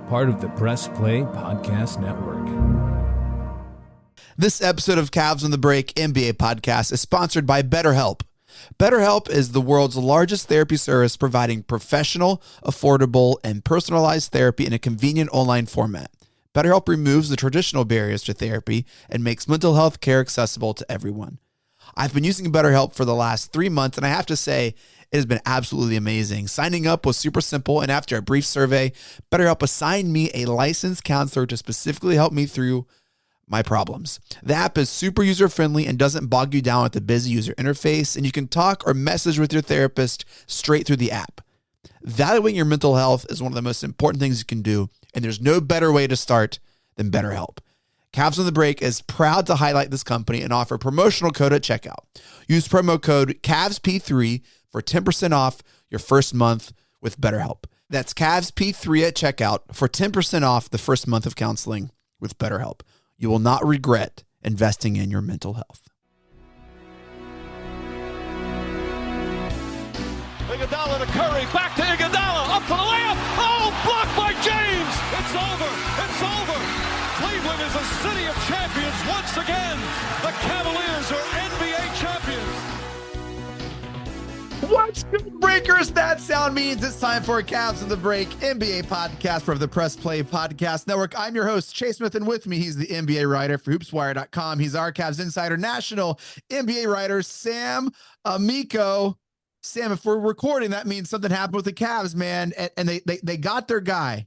part of the Press Play Podcast Network. This episode of Cavs on the Break NBA podcast is sponsored by BetterHelp. BetterHelp is the world's largest therapy service providing professional, affordable, and personalized therapy in a convenient online format. BetterHelp removes the traditional barriers to therapy and makes mental health care accessible to everyone. I've been using BetterHelp for the last 3 months, and I have to say, it has been absolutely amazing. Signing up was super simple, and after a brief survey, BetterHelp assigned me a licensed counselor to specifically help me through my problems. The app is super user-friendly and doesn't bog you down with the busy user interface, and you can talk or message with your therapist straight through the app. Valuing your mental health is one of the most important things you can do, and there's no better way to start than BetterHelp. Cavs on the Break is proud to highlight this company and offer a promotional code at checkout. Use promo code CAVSP3 for 10% off your first month with BetterHelp. That's CAVSP3 at checkout for 10% off the first month of counseling with BetterHelp. You will not regret investing in your mental health. Iguodala to Curry, back to Iguodala, up for the layup. Oh, blocked by James. It's over. It's over. Cleveland is a city of champions once again. The Cavaliers are NBA champions. What's good, Breakers? That sound means it's time for Cavs on the Break NBA podcast for the Press Play Podcast Network. I'm your host, Chase Smith, and with me, he's the NBA writer for hoopswire.com. He's our Cavs insider, national NBA writer, Sam Amico. Sam, if we're recording, that means something happened with the Cavs, man, and they got their guy.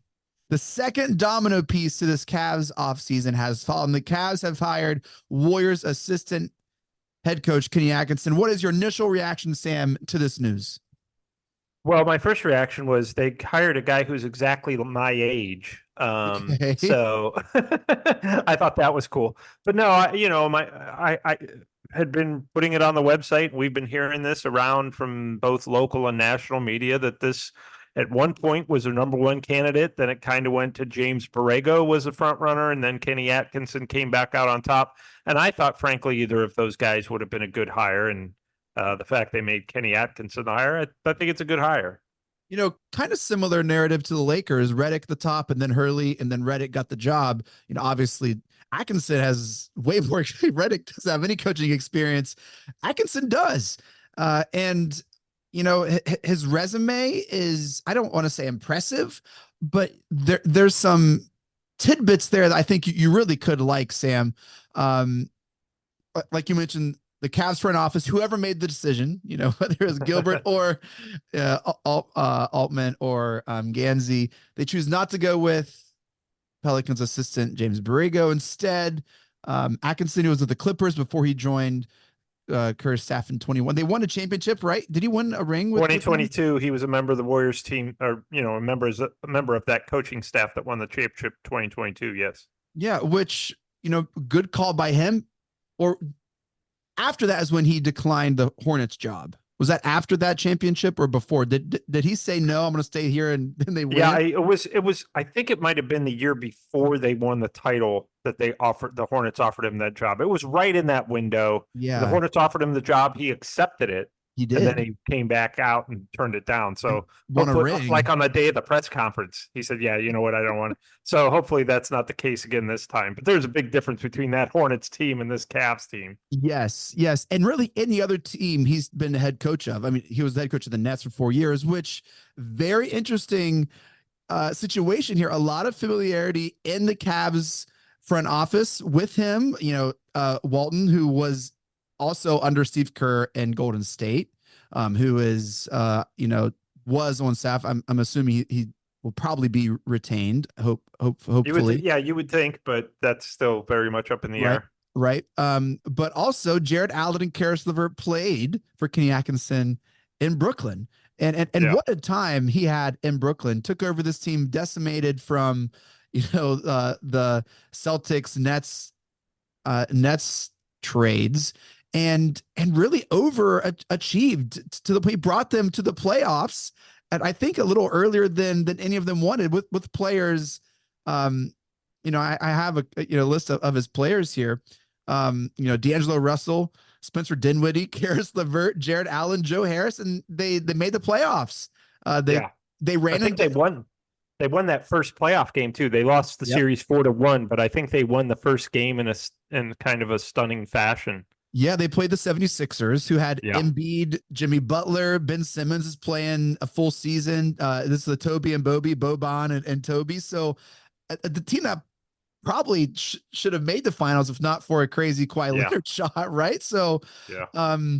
The second domino piece to this Cavs offseason has fallen. The Cavs have hired Warriors assistant head coach Kenny Atkinson. What is your initial reaction, Sam, to this news? Well, my first reaction was they hired a guy who's exactly my age. Okay. So I thought that was cool. But no, I had been putting it on the website. We've been hearing this around from both local and national media that this at one point was a number one candidate. Then it kind of went to James Borrego was a front runner, and then Kenny Atkinson came back out on top. And I thought, frankly, either of those guys would have been a good hire. And the fact they made Kenny Atkinson the hire, I think it's a good hire. You know, kind of similar narrative to the Lakers. Redick the top, and then Hurley, and then Redick got the job. You know, obviously Atkinson has way more. Redick doesn't have any coaching experience. Atkinson does, and you know his resume is, I don't want to say impressive, but there's some tidbits there that I think you really could like, Sam. Like you mentioned, the Cavs front office, whoever made the decision, you know, whether it was Gilbert or Altman or Ganzi, they choose not to go with Pelicans assistant James Borrego. Instead, Atkinson, who was with the Clippers before he joined Kerr's staff in 21. They won a championship, right? Did he win a ring with 2022? He was a member of the Warriors team, or a member of that coaching staff that won the championship 2022. Yes. Yeah, which, good call by him. Or after that is when he declined the Hornets job. Was that after that championship or before? Did he say, no, I'm going to stay here, and then they win? Yeah, it was. I think it might have been the year before they won the title that the Hornets offered him that job. It was right in that window. Yeah. The Hornets offered him the job. He accepted it. He did. And then he came back out and turned it down. So won a ring. Like on the day of the press conference, he said, yeah, you know what? I don't want to. So hopefully that's not the case again this time. But there's a big difference between that Hornets team and this Cavs team. Yes. And really any other team he's been the head coach of. I mean, he was the head coach of the Nets for 4 years, which very interesting situation here. A lot of familiarity in the Cavs front office with him. Walton, who was also under Steve Kerr in Golden State, who is, was on staff. I'm assuming he will probably be retained. Hopefully. You would think, but that's still very much up in the air. Right. But also Jared Allen and Karis LeVert played for Kenny Atkinson in Brooklyn. And what a time he had in Brooklyn. Took over this team decimated from, the Celtics, Nets trades, and really overachieved to the point. He brought them to the playoffs, and I think a little earlier than any of them wanted, with players. I have a list of his players here. D'Angelo Russell, Spencer Dinwiddie, Karis LeVert, Jared Allen, Joe Harris, and they made the playoffs. They ran. I think they won. They won that first playoff game too. They lost the series 4-1, but I think they won the first game in kind of a stunning fashion. Yeah, they played the 76ers, who had Yeah. Embiid, Jimmy Butler, Ben Simmons is playing a full season. This is the Toby and Boban and Toby. So the team that probably should have made the finals if not for a crazy Kawhi Leonard shot, right? So, who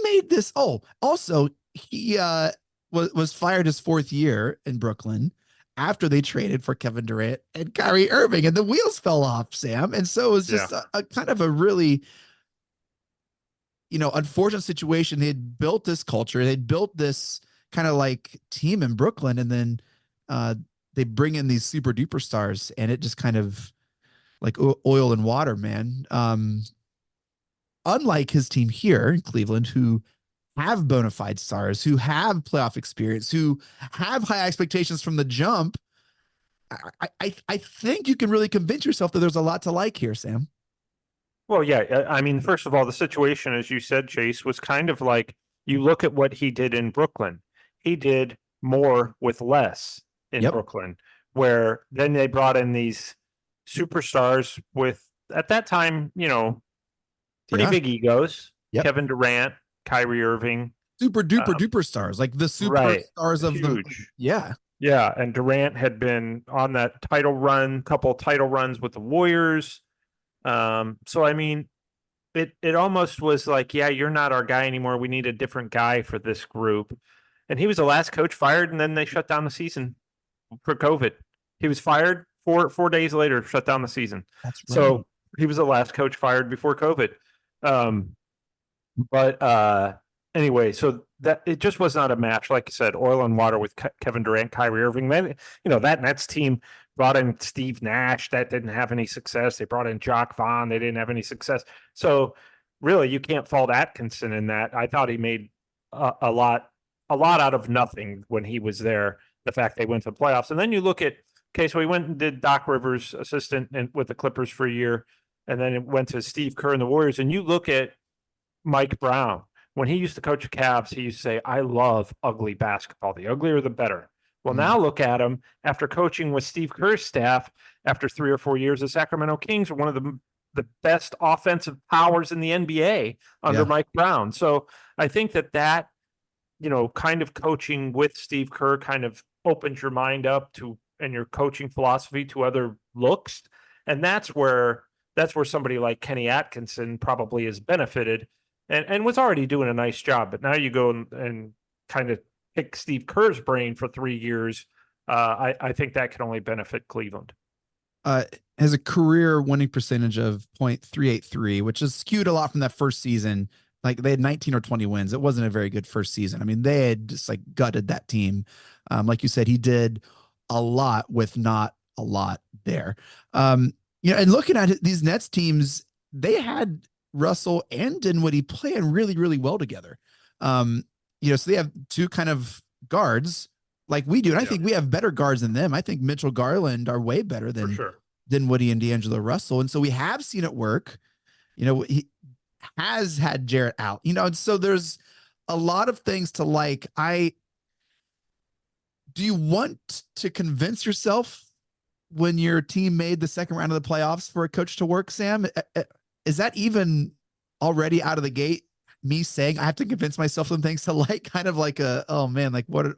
made this? Oh, also he was fired his fourth year in Brooklyn after they traded for Kevin Durant and Kyrie Irving, and the wheels fell off, Sam. And so it was just a kind of a really, unfortunate situation. They had built this culture, they'd built this kind of like team in Brooklyn, and then they bring in these super duper stars, and it just kind of like oil and water, man. Unlike his team here in Cleveland, who have bona fide stars, who have playoff experience, who have high expectations from the jump, I think you can really convince yourself that there's a lot to like here, Sam. Well, yeah. I mean, first of all, the situation, as you said, Chase, was kind of like, you look at what he did in Brooklyn. He did more with less in Brooklyn, where then they brought in these superstars with, at that time, pretty big egos. Kevin Durant, Kyrie Irving, super duper duper stars, like the superstars of huge. Yeah. And Durant had been on that couple title runs with the Warriors. So I mean, it almost was like, you're not our guy anymore. We need a different guy for this group. And he was the last coach fired, and then they shut down the season for COVID. He was fired 4 days later, shut down the season. That's right. So he was the last coach fired before COVID. Anyway, so that it just was not a match. Like you said, oil and water with Kevin Durant, Kyrie Irving. Then, that Nets team brought in Steve Nash. That didn't have any success. They brought in Jacques Vaughn. They didn't have any success. So really, you can't fault Atkinson in that. I thought he made a lot out of nothing when he was there. The fact they went to the playoffs. And then you look at, so he went and did Doc Rivers assistant with the Clippers for a year. And then it went to Steve Kerr and the Warriors. And you look at Mike Brown. When he used to coach the Cavs, he used to say, I love ugly basketball. The uglier, the better. Well, now look at him after coaching with Steve Kerr's staff after 3 or 4 years. The Sacramento Kings are one of the best offensive powers in the NBA under Mike Brown. So I think that kind of coaching with Steve Kerr kind of opens your mind up to, and your coaching philosophy to other looks. And that's where somebody like Kenny Atkinson probably has benefited and was already doing a nice job. But now you go and kind of pick Steve Kerr's brain for 3 years. I think that can only benefit Cleveland. Has a career winning percentage of .383, which is skewed a lot from that first season. Like they had 19 or 20 wins. It wasn't a very good first season. I mean, they had just like gutted that team. Like you said, he did a lot with not a lot there. And looking at these Nets teams, they had Russell and Dinwiddie playing really, really well together. So they have two kind of guards like we do. And I think we have better guards than them. I think Mitchell Garland are way better than Dinwiddie and D'Angelo Russell. And so we have seen it work. He has had Jarrett out, and so there's a lot of things to like. Do you want to convince yourself when your team made the second round of the playoffs for a coach to work, Sam? Is that even already out of the gate me saying I have to convince myself some things to like, kind of like oh man, like what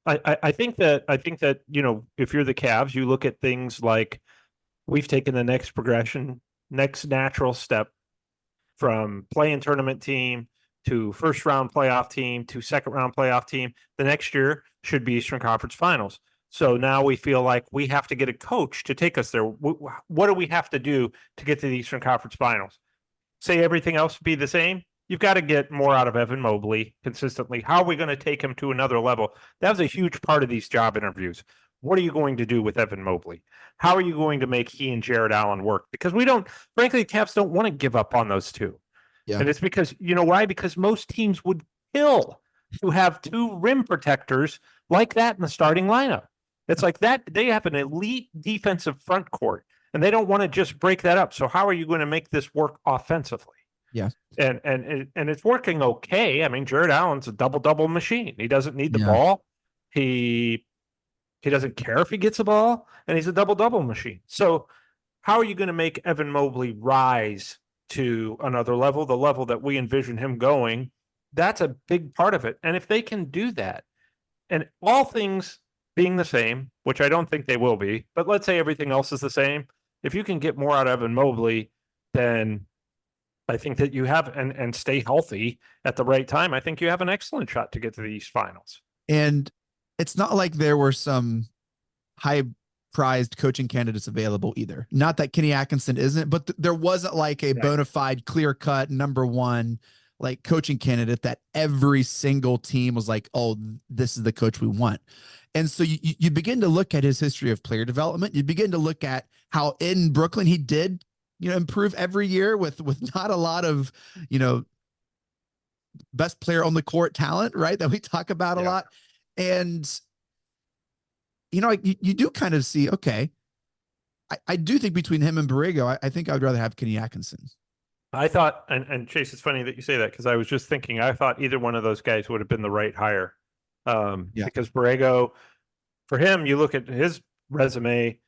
I think that if you're the Cavs, you look at things like, we've taken the next progression, next natural step from play-in tournament team to first round playoff team to second round playoff team. The next year should be Eastern Conference Finals. So now we feel like we have to get a coach to take us there. What do we have to do to get to the Eastern Conference Finals? Say everything else be the same? You've got to get more out of Evan Mobley consistently. How are we going to take him to another level? That was a huge part of these job interviews. What are you going to do with Evan Mobley? How are you going to make he and Jared Allen work? Because frankly, the Cavs don't want to give up on those two. Yeah. And it's because, why? Because most teams would kill to have two rim protectors like that in the starting lineup. It's like that. They have an elite defensive front court, and they don't want to just break that up. So how are you going to make this work offensively? Yeah. And it's working okay. I mean, Jared Allen's a double machine. He doesn't need the Yeah. ball. He doesn't care if he gets the ball, and he's a double machine. So how are you going to make Evan Mobley rise to another level, the level that we envision him going? That's a big part of it. And if they can do that, and all things being the same, which I don't think they will be, but let's say everything else is the same, if you can get more out of Evan Mobley, then I think that you have and stay healthy at the right time, I think you have an excellent shot to get to the East Finals. And it's not like there were some high prized coaching candidates available either. Not that Kenny Atkinson isn't, but there wasn't like a bona fide, clear cut number one like coaching candidate that every single team was like, oh, this is the coach we want. And so you begin to look at his history of player development. You begin to look at how in Brooklyn he did, improve every year with not a lot of, best player on the court talent, right? That we talk about a lot. And, you do kind of see, okay, I do think between him and Borrego, I think I would rather have Kenny Atkinson. I thought, and Chase, it's funny that you say that because I was just thinking, I thought either one of those guys would have been the right hire. Because Borrego, for him, you look at his resume,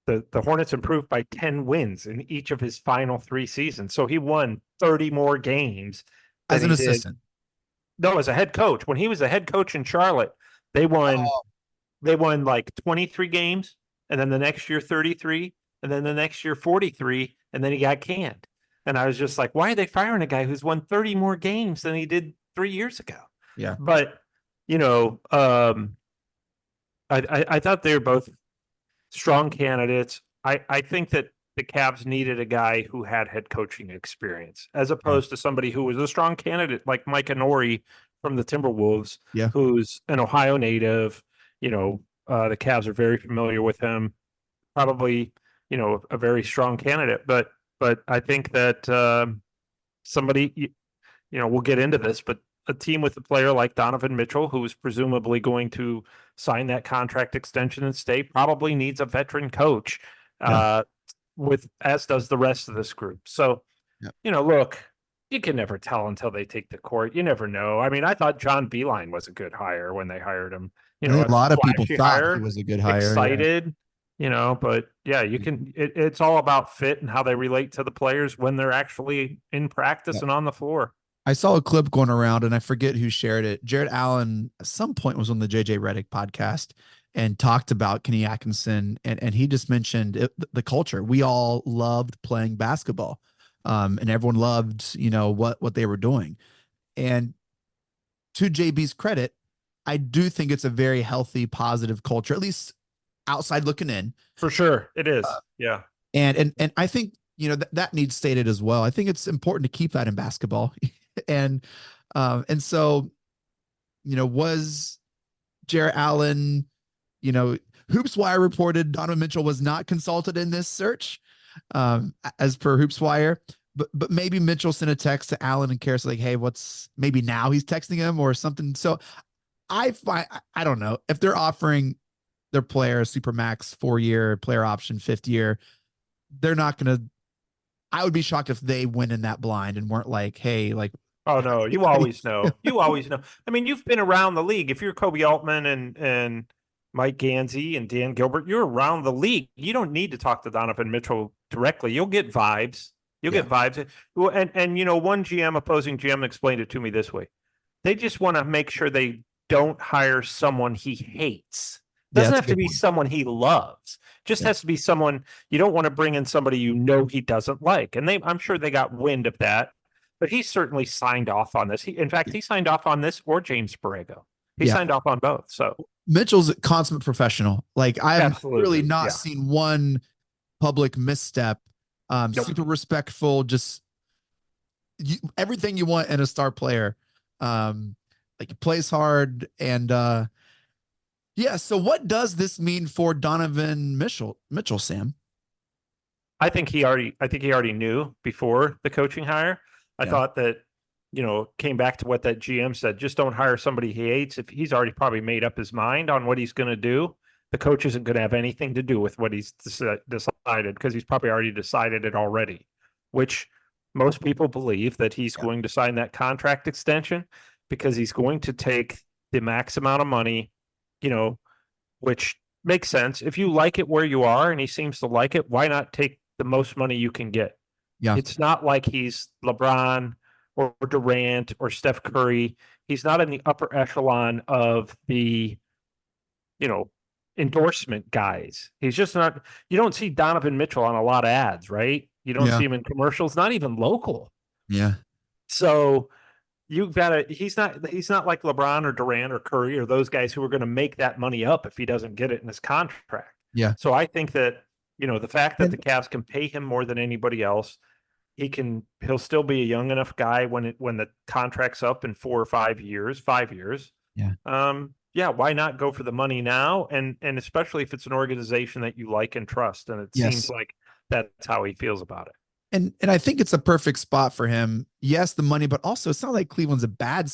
the Hornets improved by 10 wins in each of his final 3 seasons. So he won 30 more games as an assistant. No, as a head coach. When he was a head coach in Charlotte, they won like 23 games, and then the next year 33, and then the next year 43, and then he got canned. And I was just like, why are they firing a guy who's won 30 more games than he did 3 years ago? Yeah. But, I thought they were both strong candidates. I think that the Cavs needed a guy who had head coaching experience as opposed to somebody who was a strong candidate like Mike Inori from the Timberwolves, who's an Ohio native. The Cavs are very familiar with him, probably, a very strong candidate. But I think that somebody, we'll get into this, but a team with a player like Donovan Mitchell, who is presumably going to sign that contract extension and stay, probably needs a veteran coach, as does the rest of this group. So, look, you can never tell until they take the court. You never know. I mean, I thought John Beilein was a good hire when they hired him. A lot of people thought he was a good hire. Excited. But you can, it's all about fit and how they relate to the players when they're actually in practice and on the floor. I saw a clip going around and I forget who shared it. Jared Allen at some point was on the JJ Redick podcast and talked about Kenny Atkinson. And he just mentioned the culture. We all loved playing basketball. And everyone loved, what they were doing. And to JB's credit, I do think it's a very healthy, positive culture, at least outside looking in. For sure. It is. And I think, that needs stated as well. I think it's important to keep that in basketball. And so, was Jared Allen, HoopsWire reported Donovan Mitchell was not consulted in this search, as per HoopsWire, but maybe Mitchell sent a text to Allen and Karis like, hey, maybe now he's texting him or something. So I don't know if they're offering their player a Supermax 4-year player option, 5th year, they're not going to, I would be shocked if they went in that blind and weren't like, hey, like, oh no, you always know. You always know. I mean, you've been around the league. If you're Kobe Altman and Mike Gansey and Dan Gilbert, you're around the league. You don't need to talk to Donovan Mitchell directly. You'll get vibes. Get vibes. Well, and one opposing GM explained it to me this way. They just want to make sure they don't hire someone he hates. Doesn't have to be someone he loves. Just has to be someone, you don't want to bring in somebody he doesn't like. And I'm sure they got wind of that. But he certainly signed off on this. In fact, he signed off on this or James Borrego. He signed off on both. So Mitchell's a consummate professional. Like I've really not seen one public misstep. Super respectful, just everything you want in a star player. Like he plays hard and so what does this mean for Donovan Mitchell, Sam? I think he already knew before the coaching hire. I thought that, came back to what that GM said, just don't hire somebody he hates. If he's already probably made up his mind on what he's going to do, the coach isn't going to have anything to do with what he's decided because he's probably already decided it already, which most people believe that he's Yeah. going to sign that contract extension because he's going to take the max amount of money, which makes sense. If you like it where you are and he seems to like it, why not take the most money you can get? Yeah. It's not like he's LeBron or Durant or Steph Curry. He's not in the upper echelon of the, endorsement guys. He's just not, you don't see Donovan Mitchell on a lot of ads, right? You don't Yeah. see him in commercials, not even local. Yeah. So you've got to, he's not like LeBron or Durant or Curry or those guys who are going to make that money up if he doesn't get it in his contract. Yeah. So I think that, the fact that And- the Cavs can pay him more than anybody else, he'll still be a young enough guy when the contract's up in 4 or 5 years, 5 years. Yeah. Yeah, why not go for the money now? And especially if it's an organization that you like and trust. And it seems like that's how he feels about it. And I think it's a perfect spot for him. Yes, the money, but also it's not like Cleveland's a bad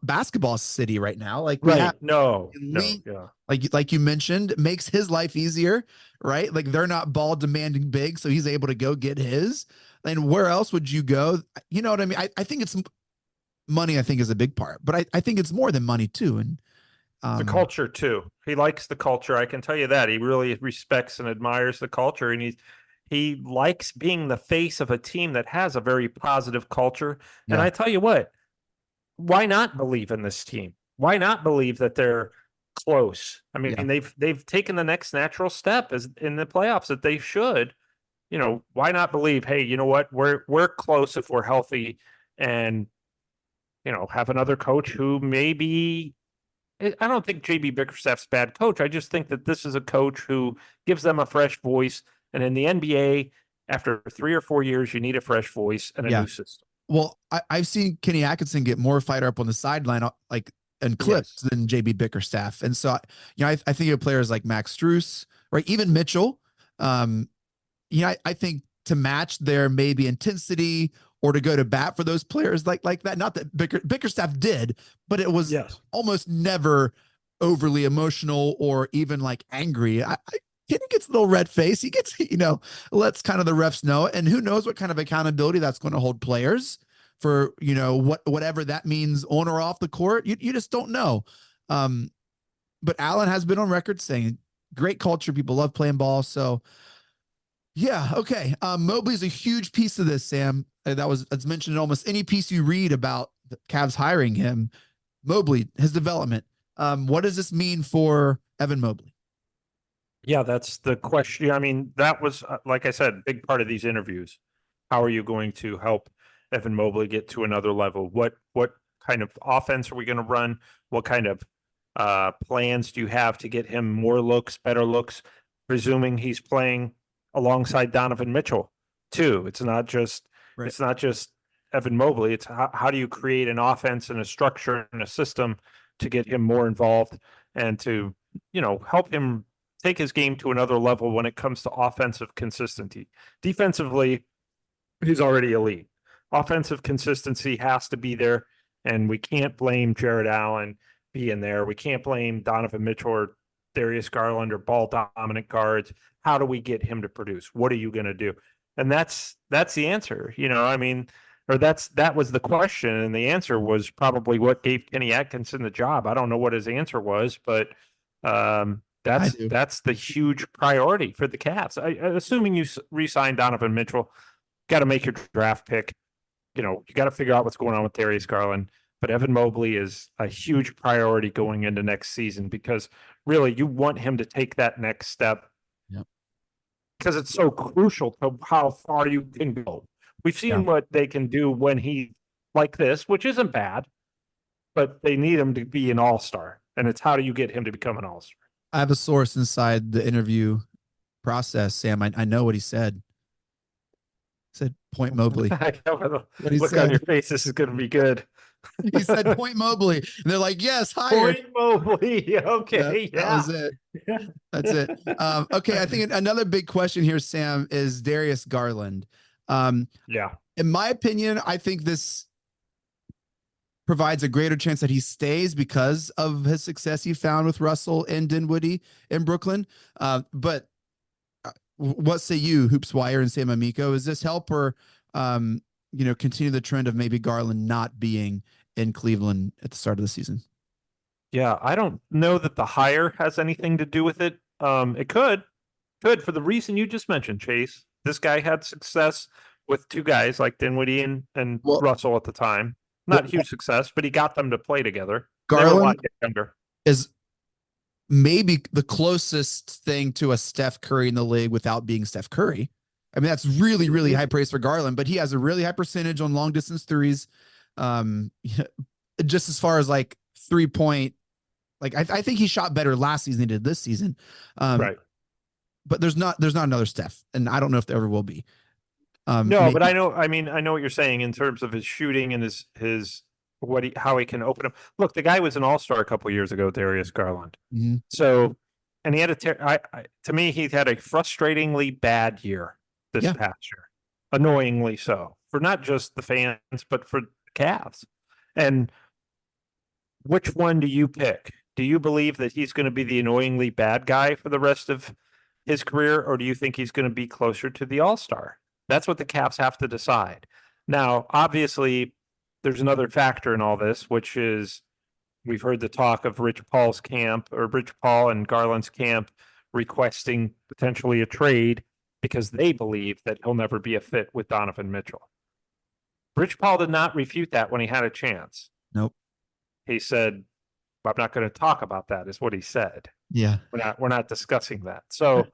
basketball city right now. Like we have elite, yeah. like you mentioned, makes his life easier, right? Like they're not ball demanding big, so he's able to go get his. And where else would you go? You know what I mean? I think it's money, I think is a big part, but I think it's more than money too. And the culture too. He likes the culture. I can tell you that. He really respects and admires the culture, and he likes being the face of a team that has a very positive culture. Yeah. And I tell you what, why not believe in this team? Why not believe that they're close? I mean, they've taken the next natural step as in the playoffs that they should. Why not believe, hey, you know what? We're close if we're healthy and have another coach who maybe, I don't think JB Bickerstaff's a bad coach. I just think that this is a coach who gives them a fresh voice. And in the NBA, after 3 or 4 years, you need a fresh voice and a new system. Well, I've seen Kenny Atkinson get more fired up on the sideline, and clips than JB Bickerstaff. And so, I think of players like Max Strus, right? Even Mitchell. I think to match their maybe intensity or to go to bat for those players like that. Not that Bickerstaff did, but it was almost never overly emotional or even like angry. Kenny gets a little red face. He gets, lets kind of the refs know, and who knows what kind of accountability that's going to hold players for, whatever that means on or off the court. You just don't know. But Allen has been on record saying great culture. People love playing ball. So yeah. Okay. Mobley's a huge piece of this, Sam. It's mentioned in almost any piece you read about the Cavs hiring him. Mobley, his development. What does this mean for Evan Mobley? Yeah, that's the question. I mean, that was, like I said, a big part of these interviews. How are you going to help Evan Mobley get to another level? What kind of offense are we going to run? What kind of plans do you have to get him more looks, better looks, presuming he's playing alongside Donovan Mitchell too? It's not just Evan Mobley. It's how do you create an offense and a structure and a system to get him more involved and to, help him take his game to another level when it comes to offensive consistency. Defensively, he's already elite. Offensive consistency has to be there, and we can't blame Jared Allen being there. We can't blame Donovan Mitchell or Darius Garland or ball dominant guards. How do we get him to produce? What are you going to do? And that's the answer, that was the question. And the answer was probably what gave Kenny Atkinson the job. I don't know what his answer was, but that's the huge priority for the Cavs. Assuming you re-sign Donovan Mitchell, got to make your draft pick. You got to figure out what's going on with Darius Garland. But Evan Mobley is a huge priority going into next season because really you want him to take that next step. Yep. Because it's so crucial to how far you can go. We've seen what they can do when he like this, which isn't bad, but they need him to be an all-star. And it's how do you get him to become an all-star? I have a source inside the interview process, Sam. I know what he said. He said Point Mobley. Look on your face. This is going to be good. He said Point Mobley. And they're like, yes, hire. Point Mobley. Okay. That was it. That's it. Okay. I think another big question here, Sam, is Darius Garland. In my opinion, I think this provides a greater chance that he stays because of his success he found with Russell and Dinwiddie in Brooklyn. But what say you, Hoops Wire and Sam Amico? Is this help or continue the trend of maybe Garland not being in Cleveland at the start of the season. Yeah, I don't know that the hire has anything to do with it. It could for the reason you just mentioned, Chase. This guy had success with two guys like Dinwiddie and Well- Russell at the time. Not huge success, but he got them to play together. They were a Garland lot younger. is maybe the closest thing to a Steph Curry in the league without being Steph Curry. I mean, that's really, really high praise for Garland, but he has a really high percentage on long distance threes. Just as far as like 3-point, like I think he shot better last season than he did this season. Right. But there's not another Steph, and I don't know if there ever will be. No, but I know what you're saying in terms of his shooting and his how he can open up. Look, the guy was an all-star a couple years ago, Darius Garland. Mm-hmm. So, and he had to me, he had a frustratingly bad year this past year, annoyingly so, for not just the fans, but for the Cavs. And which one do you pick? Do you believe that he's going to be the annoyingly bad guy for the rest of his career, or do you think he's going to be closer to the all-star? That's what the Cavs have to decide. Now, obviously, there's another factor in all this, which is we've heard the talk of Rich Paul and Garland's camp requesting potentially a trade because they believe that he'll never be a fit with Donovan Mitchell. Rich Paul did not refute that when he had a chance. Nope. He said, I'm not going to talk about that, is what he said. Yeah. We're not discussing that. So,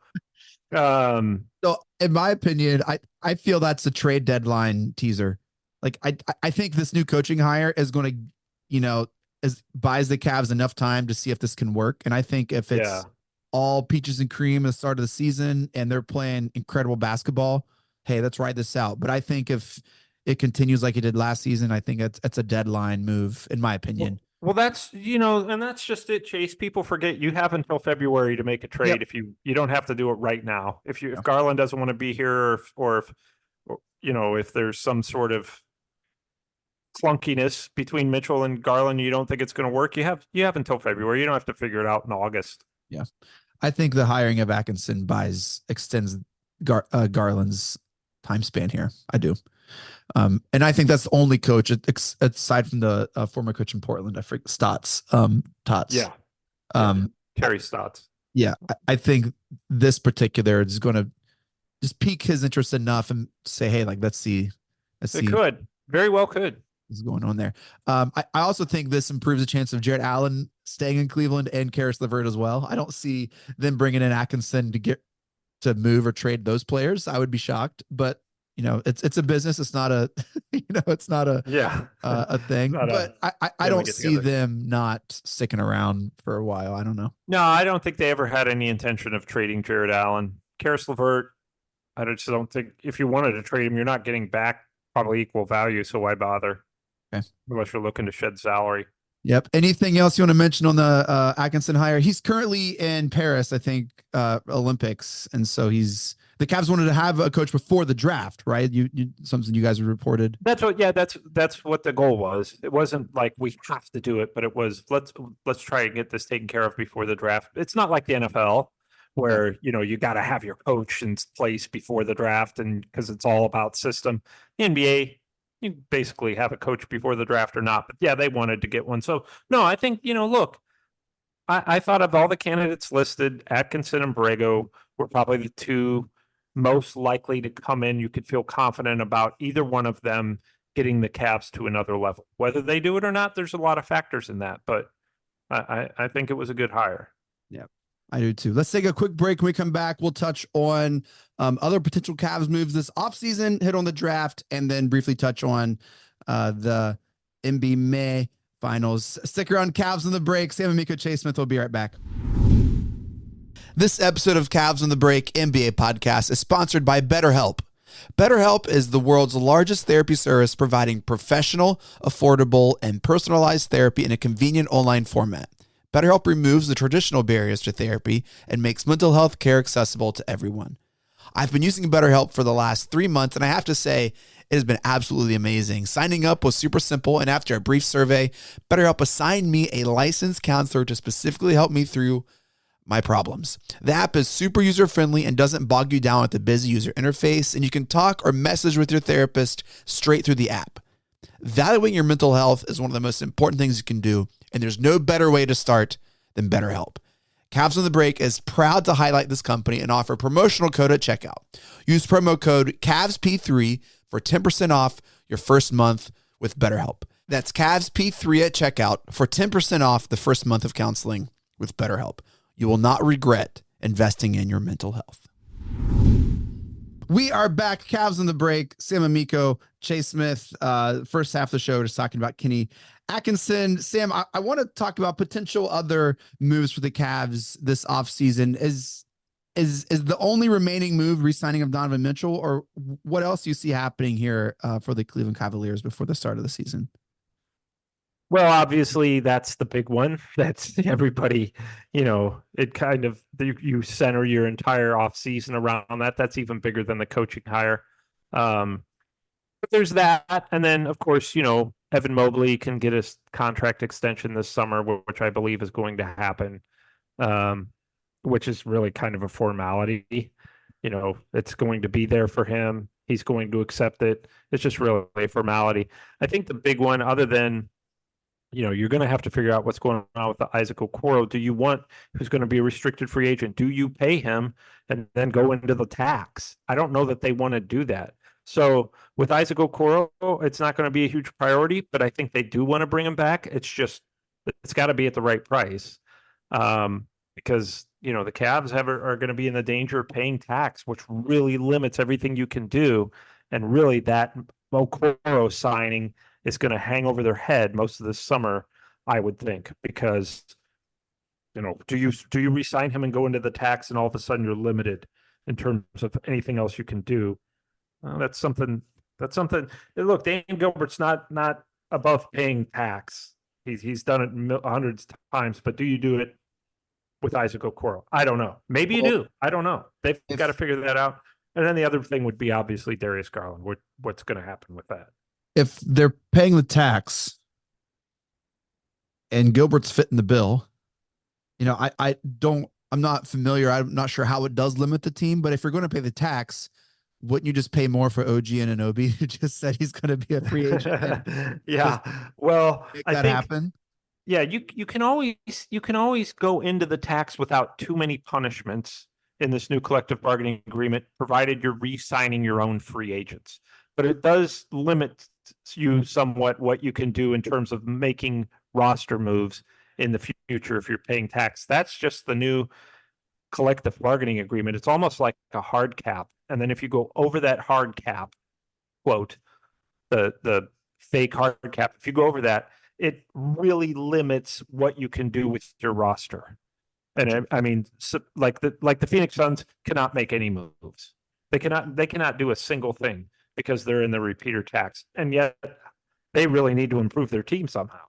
so in my opinion, I feel that's a trade deadline teaser. Like I think this new coaching hire is going to, buys the Cavs enough time to see if this can work. And I think if it's all peaches and cream at the start of the season and they're playing incredible basketball, hey, let's ride this out. But I think if it continues like it did last season, I think it's a deadline move, in my opinion. Well, that's, and that's just it, Chase. People forget you have until February to make a trade. Yep. If you don't have to do it right now. If Garland doesn't want to be here, or if there's some sort of clunkiness between Mitchell and Garland, you don't think it's going to work. You have until February. You don't have to figure it out in August. Yeah, I think the hiring of Atkinson extends Garland's time span here. I do. And I think that's the only coach aside from the former coach in Portland. I forget Tots. Yeah. Terry Stotts. Yeah. I think this particular is going to just pique his interest enough and say, hey, like, let's see. It could very well could. What's going on there. I also think this improves the chance of Jarrett Allen staying in Cleveland and Karis LeVert as well. I don't see them bringing in Atkinson to move or trade those players. I would be shocked, but it's a business. It's not a, it's not a thing, but I don't see them not sticking around for a while. I don't know. No, I don't think they ever had any intention of trading Jarrett Allen. Karis LeVert, I just don't think if you wanted to trade him, you're not getting back probably equal value. So why bother? Okay. Unless you're looking to shed salary. Yep. Anything else you want to mention on the Atkinson hire? He's currently in Paris, I think, Olympics. And so the Cavs wanted to have a coach before the draft, right? You something you guys reported. That's what the goal was. It wasn't like we have to do it, but it was let's try and get this taken care of before the draft. It's not like the NFL where, you got to have your coach in place before the draft and because it's all about system. The NBA, you basically have a coach before the draft or not, but yeah, they wanted to get one. So no, I think, look, I thought of all the candidates listed, Atkinson and Borrego were probably the two most likely to come in. You could feel confident about either one of them getting the Cavs to another level. Whether they do it or not, there's a lot of factors in that, but I think it was a good hire. Yeah, I do too. Let's take a quick break. When we come back, we'll touch on other potential Cavs moves this offseason, hit on the draft, and then briefly touch on the NBA Finals. Stick around, Cavs on the break. Sam Amico, Chase Smith will be right back. This episode of Cavs on the Break NBA podcast is sponsored by BetterHelp. BetterHelp is the world's largest therapy service providing professional, affordable, and personalized therapy in a convenient online format. BetterHelp removes the traditional barriers to therapy and makes mental health care accessible to everyone. I've been using BetterHelp for the last 3 months, and I have to say, it has been absolutely amazing. Signing up was super simple, and after a brief survey, BetterHelp assigned me a licensed counselor to specifically help me through my problems. The app is super user-friendly and doesn't bog you down with the busy user interface, and you can talk or message with your therapist straight through the app. Valuing your mental health is one of the most important things you can do, and there's no better way to start than BetterHelp. Cavs on the Break is proud to highlight this company and offer a promotional code at checkout. Use promo code CAVSP3 for 10% off your first month with BetterHelp. That's CAVSP3 at checkout for 10% off the first month of counseling with BetterHelp. You will not regret investing in your mental health. We are back. Cavs on the Break. Sam Amico, Chase Smith. First half of the show, just talking about Kenny Atkinson. Sam, I want to talk about potential other moves for the Cavs this offseason. Is the only remaining move re-signing of Donovan Mitchell, or what else do you see happening here for the Cleveland Cavaliers before the start of the season? Well, obviously, that's the big one. That's everybody, it kind of, you center your entire offseason around that. That's even bigger than the coaching hire. But there's that. And then, of course, Evan Mobley can get a contract extension this summer, which I believe is going to happen, which is really kind of a formality. It's going to be there for him. He's going to accept it. It's just really a formality. I think the big one, other than you're going to have to figure out what's going on with the Isaac Okoro. Do you want who's going to be a restricted free agent? Do you pay him and then go into the tax? I don't know that they want to do that. So with Isaac Okoro, it's not going to be a huge priority, but I think they do want to bring him back. It's got to be at the right price, because the Cavs are going to be in the danger of paying tax, which really limits everything you can do, and really that Okoro signing is going to hang over their head most of this summer, I would think, because do you re-sign him and go into the tax, and all of a sudden you're limited in terms of anything else you can do? That's something. Look, Dan Gilbert's not above paying tax. He's done it hundreds of times, but do you do it with Isaac Okoro? I don't know. Maybe you do. I don't know. They've got to figure that out. And then the other thing would be obviously Darius Garland. What's going to happen with that? If they're paying the tax and Gilbert's fitting the bill, I'm not familiar. I'm not sure how it does limit the team, but if you're going to pay the tax, wouldn't you just pay more for OG Anunoby, who just said he's going to be a free agent? Yeah. Well, I think happen. Yeah, you can always go into the tax without too many punishments in this new collective bargaining agreement, provided you're re-signing your own free agents. But it does limit you somewhat what you can do in terms of making roster moves in the future if you're paying tax. That's just the new collective bargaining agreement. It's almost like a hard cap. And then if you go over that hard cap, quote, the fake hard cap, if you go over that, it really limits what you can do with your roster. And I mean, like the Phoenix Suns cannot make any moves. They cannot do a single thing because they're in the repeater tax, and yet they really need to improve their team somehow.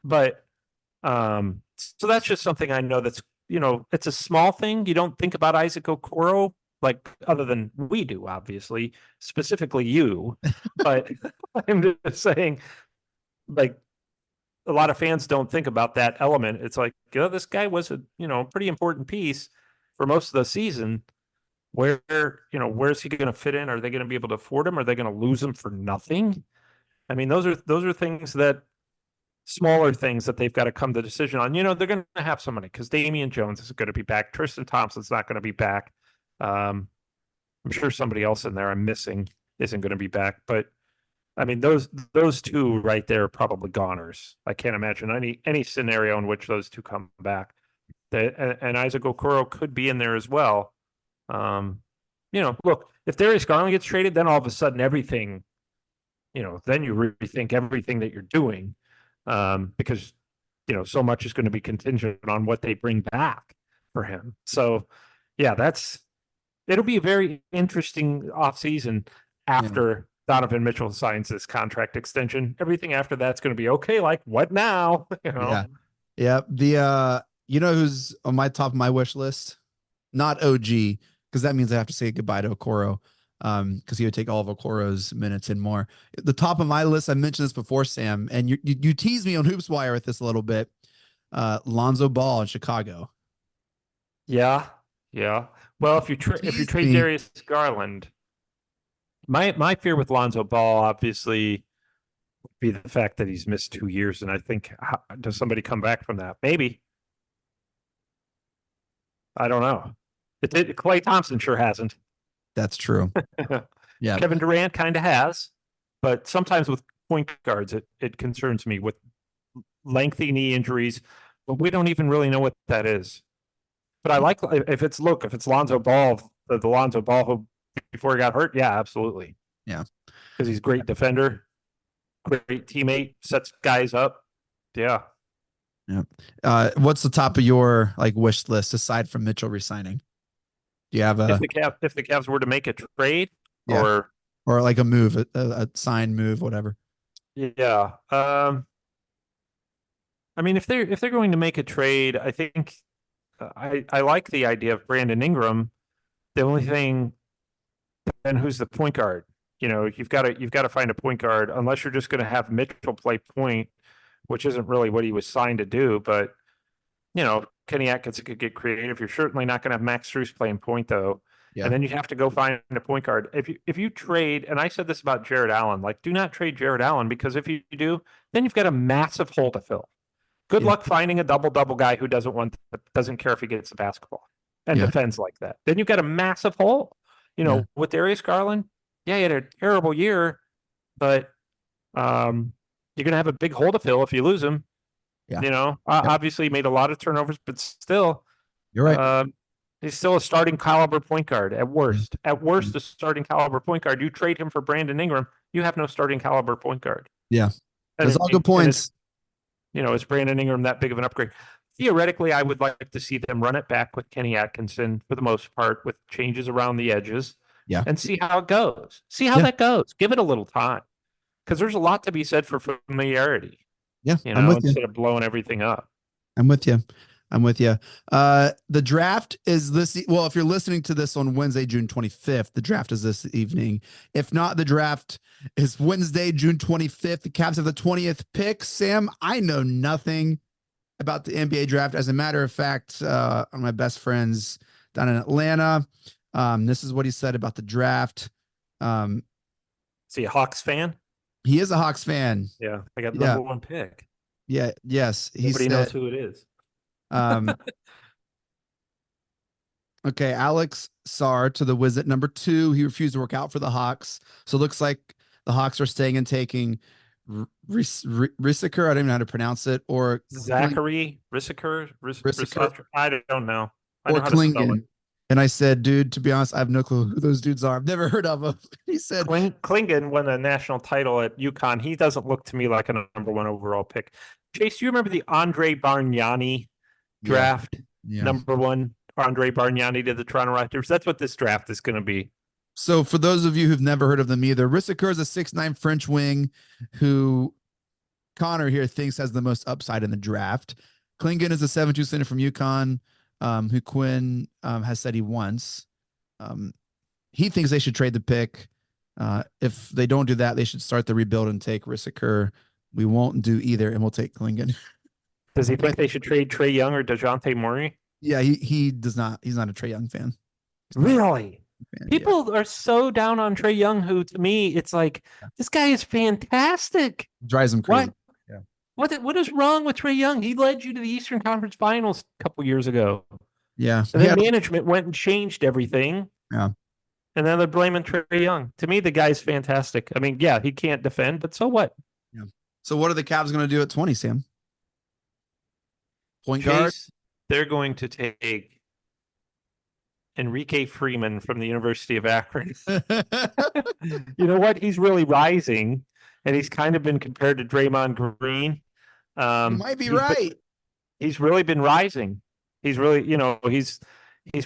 But so that's just something I know that's, it's a small thing. You don't think about Isaac Okoro, like, other than we do, obviously, specifically you. But I'm just saying, like, a lot of fans don't think about that element. It's like, this guy was a pretty important piece for most of the season. Where's he going to fit in? Are they going to be able to afford him? Are they going to lose him for nothing? I mean, those are things that, smaller things that they've got to come to decision on. They're going to have somebody, because Damian Jones is going to be back. Tristan Thompson's not going to be back. I'm sure somebody else in there I'm missing isn't going to be back. But I mean, those two right there are probably goners. I can't imagine any scenario in which those two come back. And Isaac Okoro could be in there as well. Look, if Darius Garland gets traded, then all of a sudden everything, then you rethink everything that you're doing, because, so much is going to be contingent on what they bring back for him. So, yeah, it'll be a very interesting offseason after Donovan Mitchell signs this contract extension. Everything after that's going to be okay. Like, what now? Yeah. The who's on my top of my wish list? Not OG, because that means I have to say goodbye to Okoro, because he would take all of Okoro's minutes and more. The top of my list, I mentioned this before, Sam, and you teased me on Hoops Wire with this a little bit. Lonzo Ball in Chicago. Yeah, yeah. Well, if you Tease trade me. Darius Garland, my fear with Lonzo Ball obviously would be the fact that he's missed 2 years, and I think does somebody come back from that? Maybe. I don't know. Clay Thompson sure hasn't. That's true. Yeah. Kevin Durant kind of has, but sometimes with point guards, it concerns me with lengthy knee injuries, but we don't even really know what that is. But I like if it's Lonzo Ball, the Lonzo Ball who before he got hurt, yeah, absolutely, Yeah. because he's a great defender, great teammate, sets guys up. Yeah. Yeah. What's the top of your like wish list aside from Mitchell resigning? Do you have If a the Cavs were to make a trade, yeah, or or like a move, a sign move, whatever? yeah, I mean, if they're going to make a trade, I think I like the idea of Brandon Ingram. The only thing, then who's the point guard? You've got to find a point guard unless you're just going to have Mitchell play point, which isn't really what he was signed to do. But Kenny Atkinson could get creative. You're certainly not going to have Max Strus playing point though. Yeah. And then you have to go find a point guard. If you trade, and I said this about Jared Allen, like do not trade Jared Allen, because if you do, then you've got a massive hole to fill. Good Yeah. luck finding a double guy who doesn't care if he gets the basketball and Yeah. defends like that. Then you've got a massive hole. Yeah. With Darius Garland, yeah, he had a terrible year, but you're gonna have a big hole to fill if you lose him. Yeah. Obviously he made a lot of turnovers, but still, You're right. he's still a starting caliber point guard at worst. At worst, a starting caliber point guard. You trade him for Brandon Ingram, you have no starting caliber point guard. Yeah. And Those all good points. is Brandon Ingram that big of an upgrade? Theoretically, I would like to see them run it back with Kenny Atkinson for the most part, with changes around the edges, Yeah. and see how it goes. See how that goes. Give it a little time, because there's a lot to be said for familiarity. Yeah. I'm with you. Instead of blowing everything up. I'm with you. I'm with you. The draft is this. Well, if you're listening to this on Wednesday, June 25th, the draft is this evening. If not, the draft is Wednesday, June 25th. The Cavs have the 20th pick. Sam, I know nothing about the NBA draft. As a matter of fact, one of my best friends down in Atlanta, this is what he said about the draft. Is he a Hawks fan? He is a Hawks fan. Yeah, I got the number one pick. Yeah. Yes. Nobody knows who it is. Okay, Alex Sarr to the Wizard number 2. He refused to work out for the Hawks, so it looks like the Hawks are staying and taking Rissiker. I don't even know how to pronounce it, or Zachary Rissiker. I don't know. Or Klingon. And I said, dude, to be honest, I have no clue who those dudes are. I've never heard of them. He said Klingon won a national title at UConn. He doesn't look to me like a number 1 overall pick. Chase, you remember the Andre Bargnani draft? Yeah. Number 1, Andre Bargnani to the Toronto Raptors. That's what this draft is going to be. So for those of you who've never heard of them either, Rissiker is a 6'9" French wing who Connor here thinks has the most upside in the draft. Klingon is a 7'2" center from UConn, who Quinn has said he wants. He thinks they should trade the pick. If they don't do that, they should start the rebuild and take Rissiker. We won't do either, and we'll take Klingon. Does he think they should trade Trae Young or DeJounte Murray? Yeah, he does not. He's not a Trae Young fan. Really? People are so down on Trae Young, who to me, it's like, this guy is fantastic. Drives him crazy. What is wrong with Trae Young? He led you to the Eastern Conference Finals a couple years ago. Yeah. And then management went and changed everything. Yeah. And then they're blaming Trae Young. To me, the guy's fantastic. I mean, yeah, he can't defend, but so what? Yeah. So what are the Cavs going to do at 20, Sam? Point guard? They're going to take Enrique Freeman from the University of Akron. You know what? He's really rising, and he's kind of been compared to Draymond Green. You might be right. He's really been rising. He's really, he's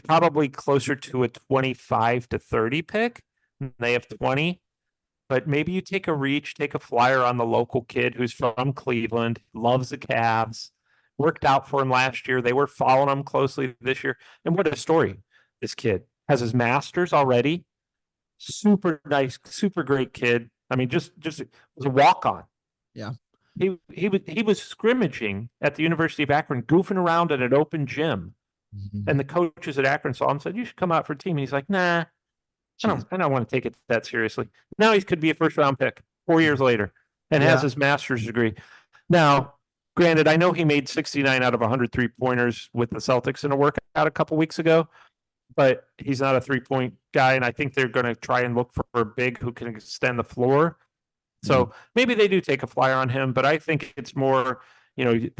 probably closer to a 25 to 30 pick. They have 20, but maybe you take a flyer on the local kid who's from Cleveland, loves the Cavs, worked out for him last year. They were following him closely this year. And what a story. This kid has his master's already. Super nice, super great kid. I mean, just was a walk-on. Yeah. He was scrimmaging at the University of Akron, goofing around at an open gym Mhm. And the coaches at Akron saw him and said, "You should come out for a team." And he's like, "Nah, Jeez. I don't want to take it that seriously." Now he could be a first round pick 4 years later and has Yeah. his master's degree. Now, granted, I know he made 69 out of 100 3-pointers with the Celtics in a workout a couple weeks ago, but he's not a 3-point guy. And I think they're going to try and look for a big who can extend the floor. So maybe they do take a flyer on him, but I think it's more, I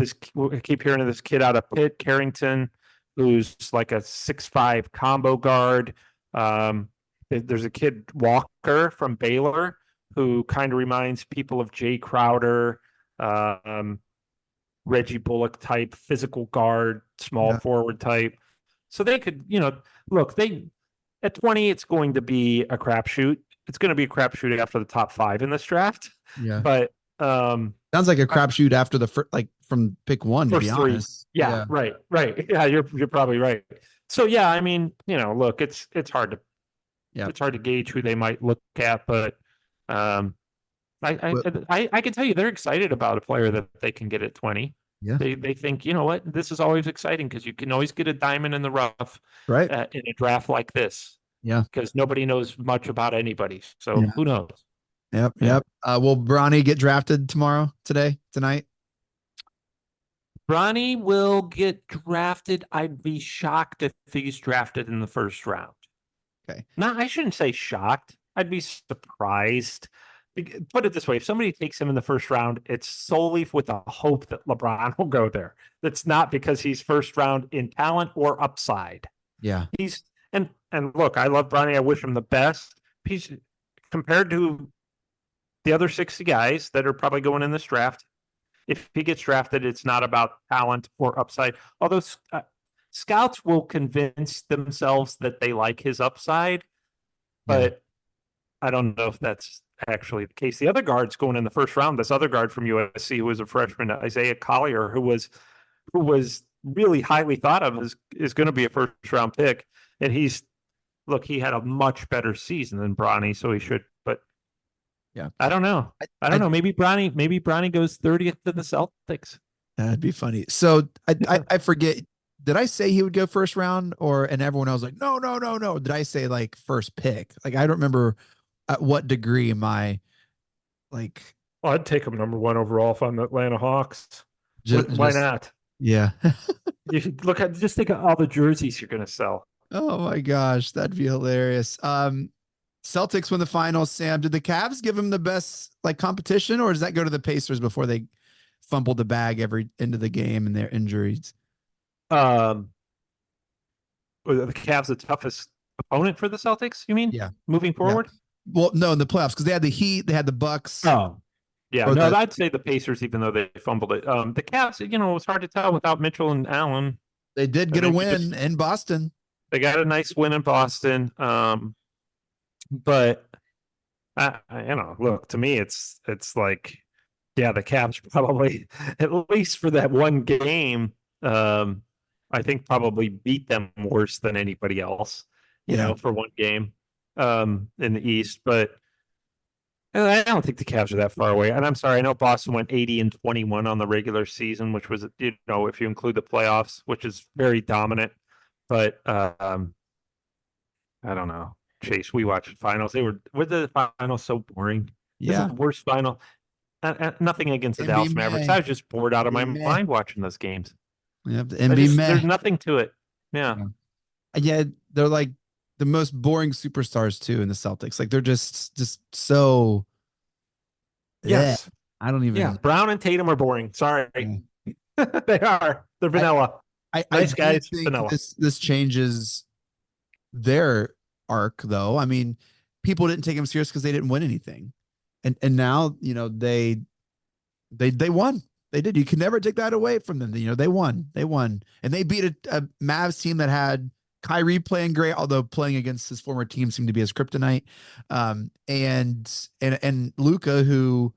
keep hearing of this kid out of Pitt, Carrington, who's like a 6'5" combo guard. There's a kid, Walker from Baylor, who kind of reminds people of Jay Crowder, um, Reggie Bullock type, physical guard, small forward type. So they could, look, at 20, it's going to be a crapshoot. It's going to be a crapshoot after the top 5 in this draft. Yeah. But sounds like a crapshoot after the from pick 1, to be first 3. honest. Yeah, right. Yeah, you're probably right. So yeah, I mean, look, it's hard to gauge who they might look at, but I can tell you they're excited about a player that they can get at 20. Yeah. They think, you know what, this is always exciting because you can always get a diamond in the rough, Right. In a draft like this. Yeah. Because nobody knows much about anybody. So who knows? Yep. Yeah. Will Bronny get drafted tonight? Bronny will get drafted. I'd be shocked if he's drafted in the first round. Okay. No, I shouldn't say shocked. I'd be surprised. Put it this way, if somebody takes him in the first round, it's solely with the hope that LeBron will go there. That's not because he's first round in talent or upside. Yeah. He's and look, I love Bronny. I wish him the best. He's compared to the other 60 guys that are probably going in this draft. If he gets drafted, it's not about talent or upside. Although scouts will convince themselves that they like his upside, but I don't know if that's actually the case. The other guards going in the first round, this other guard from USC who was a freshman, Isaiah Collier, who was really highly thought of is going to be a first round pick. And he had a much better season than Bronny, so he should. But I don't know. I don't know. Maybe Bronny goes 30th to the Celtics. That'd be funny. So I forget. Did I say he would go first round, and everyone else was like, no. Did I say like first pick? Like, I don't remember at what degree am I like. Well, I'd take him number 1 overall if I'm the Atlanta Hawks. Why not? Yeah. You should just think of all the jerseys you're going to sell. Oh my gosh, that'd be hilarious. Celtics win the finals. Sam, did the Cavs give him the best competition, or does that go to the Pacers before they fumbled the bag every end of the game and their injuries? The Cavs the toughest opponent for the Celtics, you mean? Yeah. Moving forward? Yeah. Well, no, in the playoffs, because they had the Heat, they had the Bucks. Oh. Yeah, no, I'd say the Pacers, even though they fumbled it. The Cavs, it was hard to tell without Mitchell and Allen. They did get a win in Boston. They got a nice win in Boston. But look, to me, it's like, yeah, the Cavs probably, at least for that one game, I think probably beat them worse than anybody else, for one game in the East. But I don't think the Cavs are that far away. And I'm sorry, I know Boston went 80-21 on the regular season, which was, if you include the playoffs, which is very dominant. But I don't know. Chase, we watched finals. Were the finals so boring? Yeah. This is the worst final. Nothing against the Dallas Mavericks. I was just bored out of my mind watching those games. Yeah, there's nothing to it. Yeah. Yeah, they're like the most boring superstars too in the Celtics. Like they're just so. Yes. I don't even. Yeah. Brown and Tatum are boring. Sorry. Yeah. They are. They're vanilla. Nice guys. Vanilla. This changes their arc, though. I mean, people didn't take them serious because they didn't win anything, and now they won. They did. You can never take that away from them. They won, and they beat a Mavs team that had Kyrie playing great, although playing against his former team seemed to be his kryptonite. And Luka, who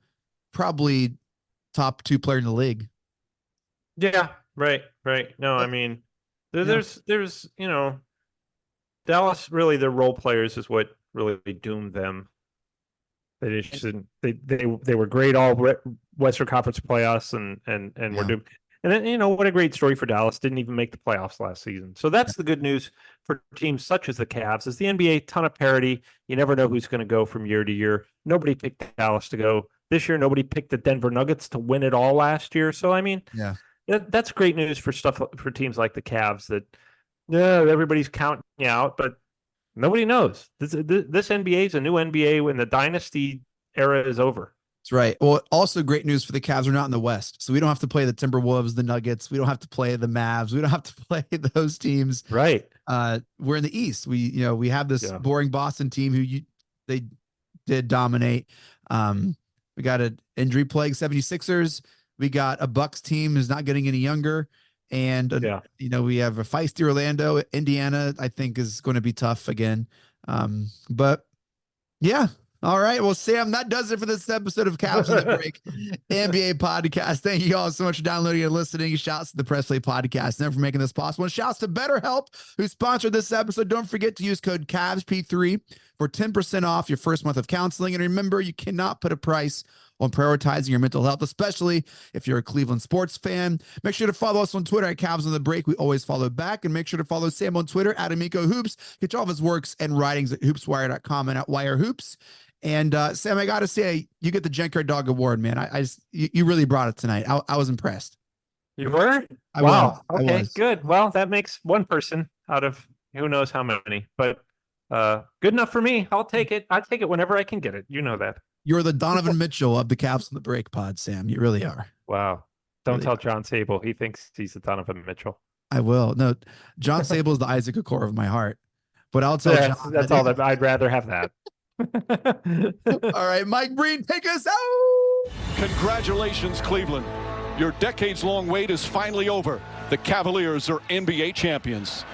probably top 2 player in the league. Yeah. Right. No, I mean, there's Dallas, really, their role players is what really doomed them. They just they were great all Western Conference playoffs and were doomed. And then, what a great story for Dallas. Didn't even make the playoffs last season. So that's the good news for teams such as the Cavs. Is the NBA, ton of parity. You never know who's going to go from year to year. Nobody picked Dallas to go this year. Nobody picked the Denver Nuggets to win it all last year. So, I mean, that's great news for teams like the Cavs that everybody's counting you out, but nobody knows. This NBA is a new NBA when the dynasty era is over. That's right. Well, also great news for the Cavs. We're not in the West, so we don't have to play the Timberwolves, the Nuggets. We don't have to play the Mavs. We don't have to play those teams. Right. We're in the East. We have this boring Boston team who they did dominate. We got an injury plague 76ers. We got a Bucks team who's not getting any younger. And, we have a feisty Orlando. Indiana, I think, is going to be tough again. But, yeah. All right. Well, Sam, that does it for this episode of Cavs on the Break NBA podcast. Thank you all so much for downloading and listening. Shouts to the Press Play podcast and for making this possible. And shouts to BetterHelp, who sponsored this episode. Don't forget to use code CAVSP3 for 10% off your first month of counseling. And remember, you cannot put a price on prioritizing your mental health, especially if you're a Cleveland sports fan. Make sure to follow us on Twitter at Cavs on the Break. We always follow back. And make sure to follow Sam on Twitter at Amico Hoops. Get all of his works and writings at hoopswire.com and at Wire Hoops. And Sam, I got to say, you get the Junkyard Dog Award, man. You really brought it tonight. I was impressed. You were? Wow. Okay, good. Well, that makes one person out of who knows how many, but good enough for me. I'll take it. I'll take it whenever I can get it. You know that. You're the Donovan Mitchell of the Cavs on the Break pod, Sam. You really are. Wow. Don't tell John Sable. He thinks he's the Donovan Mitchell. I will. No, John Sable is the Isaac Okoro of my heart. But I'll tell John. That's all that I'd rather have that. All right, Mike Breen, take us out. Congratulations, Cleveland. Your decades-long wait is finally over. The Cavaliers are NBA champions.